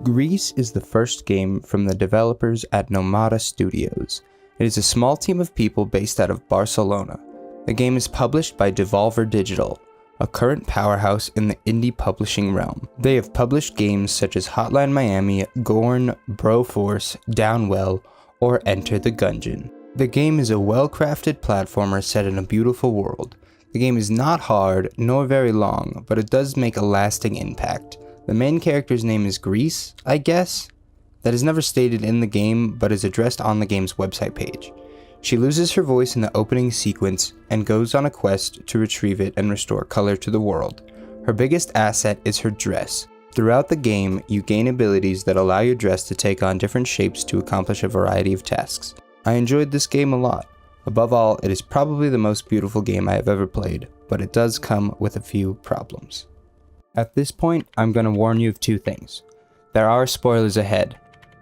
Gris is the first game from the developers at Nomada Studios. It is a small team of people based out of Barcelona. The game is published by Devolver Digital, a current powerhouse in the indie publishing realm. They have published games such as Hotline Miami, Gorn, Broforce, Downwell, or Enter the Gungeon. The game is a well-crafted platformer set in a beautiful world. The game is not hard, nor very long, but it does make a lasting impact. The main character's name is Gris, I guess? That is never stated in the game, but is addressed on the game's website page. She loses her voice in the opening sequence and goes on a quest to retrieve it and restore color to the world. Her biggest asset is her dress. Throughout the game, you gain abilities that allow your dress to take on different shapes to accomplish a variety of tasks. I enjoyed this game a lot. Above all, it is probably the most beautiful game I have ever played, but it does come with a few problems. At this point, I'm going to warn you of two things. There are spoilers ahead.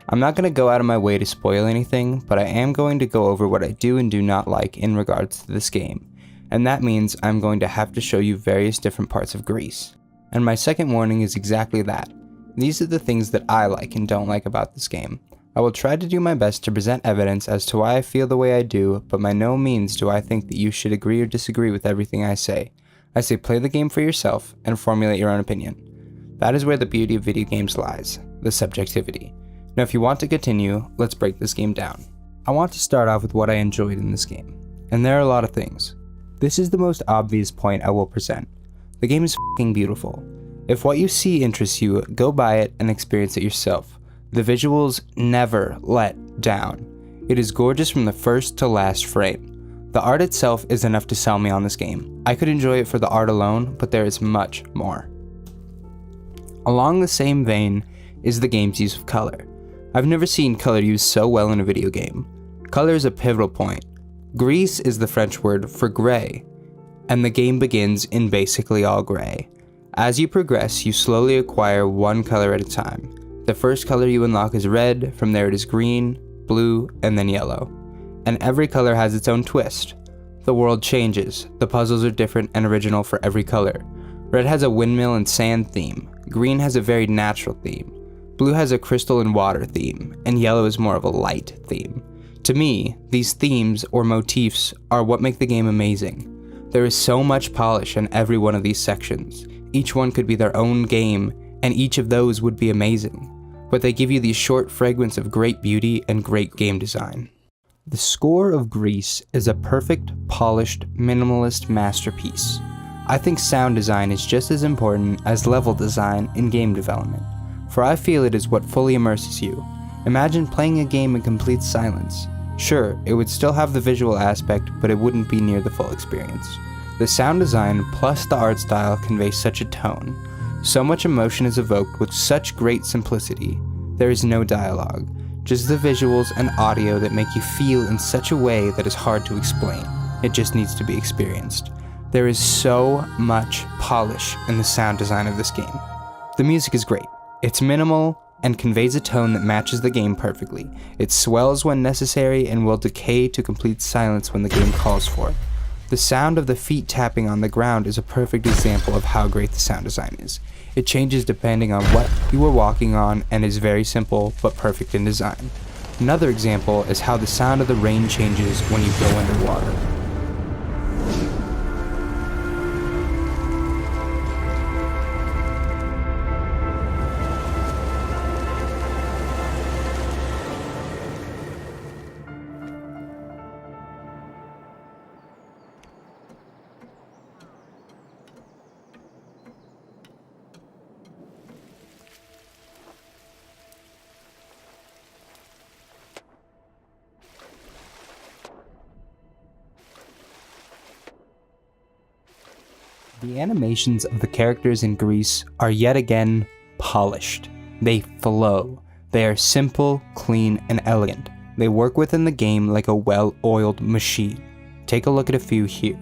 I'm not going to go out of my way to spoil anything, but I am going to go over what I do and do not like in regards to this game. And that means I'm going to have to show you various different parts of Gris. And my second warning is exactly that. These are the things that I like and don't like about this game. I will try to do my best to present evidence as to why I feel the way I do, but by no means do I think that you should agree or disagree with everything I say. I say play the game for yourself and formulate your own opinion. That is where the beauty of video games lies, the subjectivity. Now if you want to continue, let's break this game down. I want to start off with what I enjoyed in this game, and there are a lot of things. This is the most obvious point I will present. The game is f***ing beautiful. If what you see interests you, go buy it and experience it yourself. The visuals never let down. It is gorgeous from the first to last frame. The art itself is enough to sell me on this game. I could enjoy it for the art alone, but there is much more. Along the same vein is the game's use of color. I've never seen color used so well in a video game. Color is a pivotal point. Gris is the French word for gray, and the game begins in basically all gray. As you progress, you slowly acquire one color at a time. The first color you unlock is red, from there it is green, blue, and then yellow. And every color has its own twist. The world changes, the puzzles are different and original for every color. Red has a windmill and sand theme, green has a very natural theme, blue has a crystal and water theme, and yellow is more of a light theme. To me, these themes or motifs are what make the game amazing. There is so much polish in every one of these sections. Each one could be their own game, and each of those would be amazing. But they give you these short fragments of great beauty and great game design. The score of Gris is a perfect, polished, minimalist masterpiece. I think sound design is just as important as level design in game development, for I feel it is what fully immerses you. Imagine playing a game in complete silence. Sure, it would still have the visual aspect, but it wouldn't be near the full experience. The sound design plus the art style convey such a tone. So much emotion is evoked with such great simplicity. There is no dialogue. Just the visuals and audio that make you feel in such a way that is hard to explain. It just needs to be experienced. There is so much polish in the sound design of this game. The music is great. It's minimal and conveys a tone that matches the game perfectly. It swells when necessary and will decay to complete silence when the game calls for it. The sound of the feet tapping on the ground is a perfect example of how great the sound design is. It changes depending on what you are walking on and is very simple but perfect in design. Another example is how the sound of the rain changes when you go underwater. The animations of the characters in Gris are yet again polished. They flow. They are simple, clean, and elegant. They work within the game like a well-oiled machine. Take a look at a few here.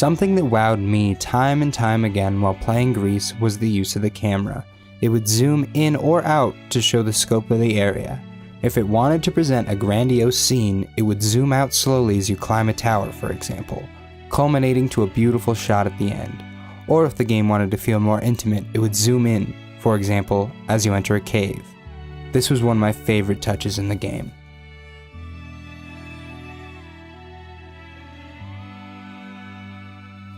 Something that wowed me time and time again while playing Gris was the use of the camera. It would zoom in or out to show the scope of the area. If it wanted to present a grandiose scene, it would zoom out slowly as you climb a tower, for example, culminating to a beautiful shot at the end. Or if the game wanted to feel more intimate, it would zoom in, for example, as you enter a cave. This was one of my favorite touches in the game.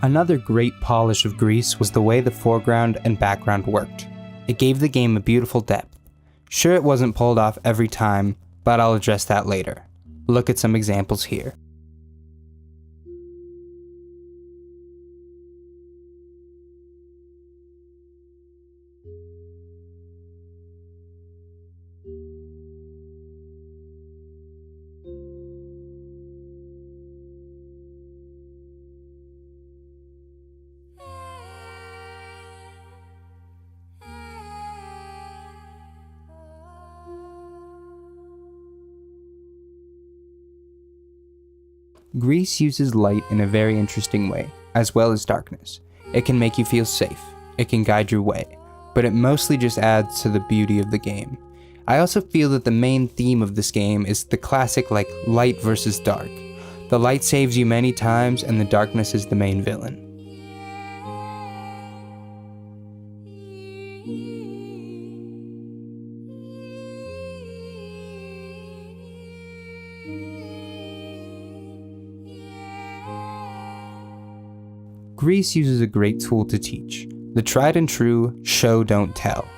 Another great polish of Gris was the way the foreground and background worked. It gave the game a beautiful depth. Sure, it wasn't pulled off every time, but I'll address that later. Look at some examples here. Gris uses light in a very interesting way, as well as darkness. It can make you feel safe, it can guide your way, but it mostly just adds to the beauty of the game. I also feel that the main theme of this game is the classic light versus dark. The light saves you many times and the darkness is the main villain. Gris uses a great tool to teach, the tried and true show don't tell.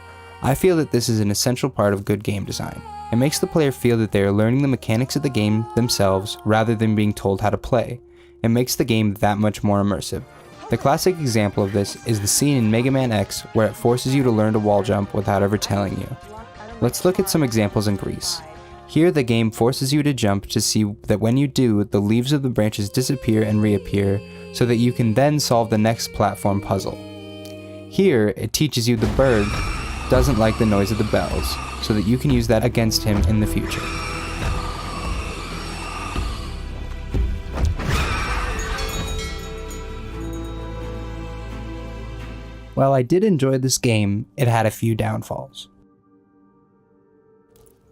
I feel that this is an essential part of good game design. It makes the player feel that they are learning the mechanics of the game themselves rather than being told how to play. It makes the game that much more immersive. The classic example of this is the scene in Mega Man X where it forces you to learn to wall jump without ever telling you. Let's look at some examples in Gris. Here the game forces you to jump to see that when you do, the leaves of the branches disappear and reappear, so that you can then solve the next platform puzzle. Here, it teaches you the bird doesn't like the noise of the bells, so that you can use that against him in the future. While I did enjoy this game, it had a few downfalls.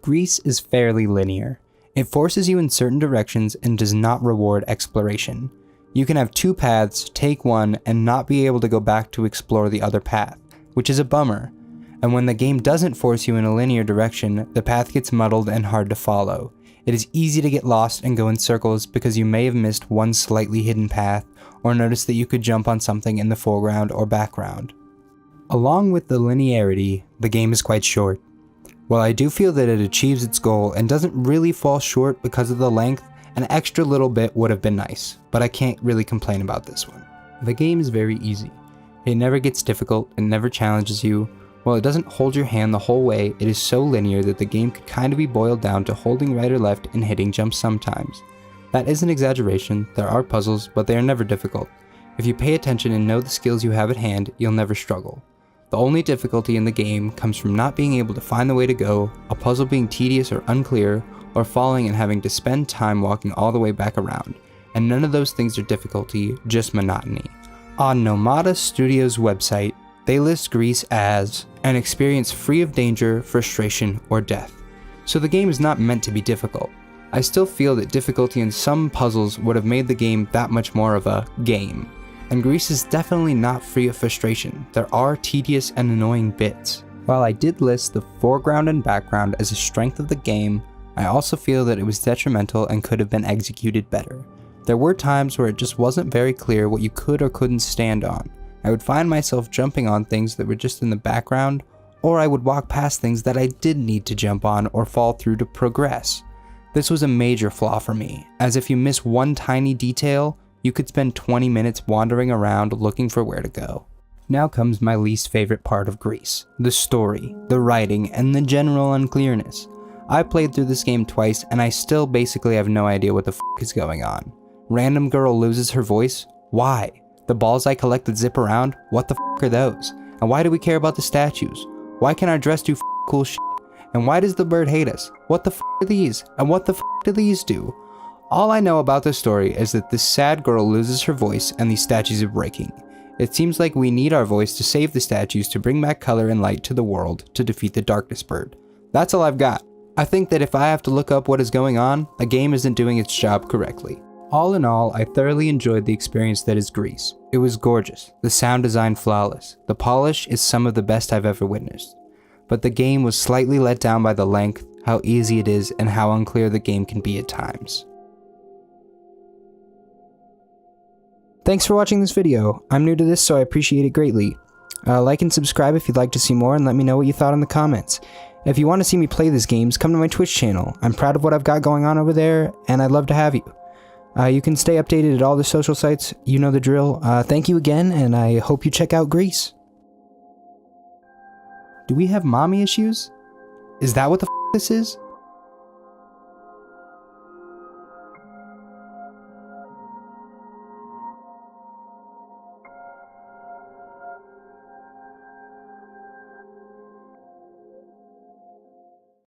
Gris is fairly linear. It forces you in certain directions and does not reward exploration. You can have two paths, take one, and not be able to go back to explore the other path, which is a bummer. And when the game doesn't force you in a linear direction, the path gets muddled and hard to follow. It is easy to get lost and go in circles because you may have missed one slightly hidden path, or noticed that you could jump on something in the foreground or background. Along with the linearity, the game is quite short. While I do feel that it achieves its goal and doesn't really fall short because of the length, an extra little bit would have been nice, but I can't really complain about this one. The game is very easy. It never gets difficult, it never challenges you. While it doesn't hold your hand the whole way, it is so linear that the game could kind of be boiled down to holding right or left and hitting jumps sometimes. That is an exaggeration, there are puzzles, but they are never difficult. If you pay attention and know the skills you have at hand, you'll never struggle. The only difficulty in the game comes from not being able to find the way to go, a puzzle being tedious or unclear, or falling and having to spend time walking all the way back around, and none of those things are difficulty, just monotony. On Nomada Studios' website, they list Gris as an experience free of danger, frustration, or death. So the game is not meant to be difficult. I still feel that difficulty in some puzzles would have made the game that much more of a game. And Gris is definitely not free of frustration. There are tedious and annoying bits. While I did list the foreground and background as a strength of the game, I also feel that it was detrimental and could have been executed better. There were times where it just wasn't very clear what you could or couldn't stand on. I would find myself jumping on things that were just in the background, or I would walk past things that I did need to jump on or fall through to progress. This was a major flaw for me, as if you miss one tiny detail, you could spend 20 minutes wandering around looking for where to go. Now comes my least favorite part of Gris, the story, the writing, and the general unclearness. I played through this game twice and I still basically have no idea what the f is going on. Random girl loses her voice? Why? The balls I collected zip around? What the f are those? And why do we care about the statues? Why can our dress do f cool shit? And why does the bird hate us? What the f are these? And what the f do these do? All I know about the story is that this sad girl loses her voice and these statues are breaking. It seems like we need our voice to save the statues to bring back color and light to the world to defeat the darkness bird. That's all I've got. I think that if I have to look up what is going on, a game isn't doing its job correctly. All in all, I thoroughly enjoyed the experience that is Gris. It was gorgeous, the sound design flawless, the polish is some of the best I've ever witnessed. But the game was slightly let down by the length, how easy it is, and how unclear the game can be at times. Thanks for watching this video. I'm new to this, so I appreciate it greatly. Like and subscribe if you'd like to see more, and let me know what you thought in the comments. If you want to see me play these games, come to my Twitch channel. I'm proud of what I've got going on over there, and I'd love to have you. You can stay updated at all the social sites, you know the drill. Thank you again, and I hope you check out Gris. Do we have mommy issues? Is that what the f this is?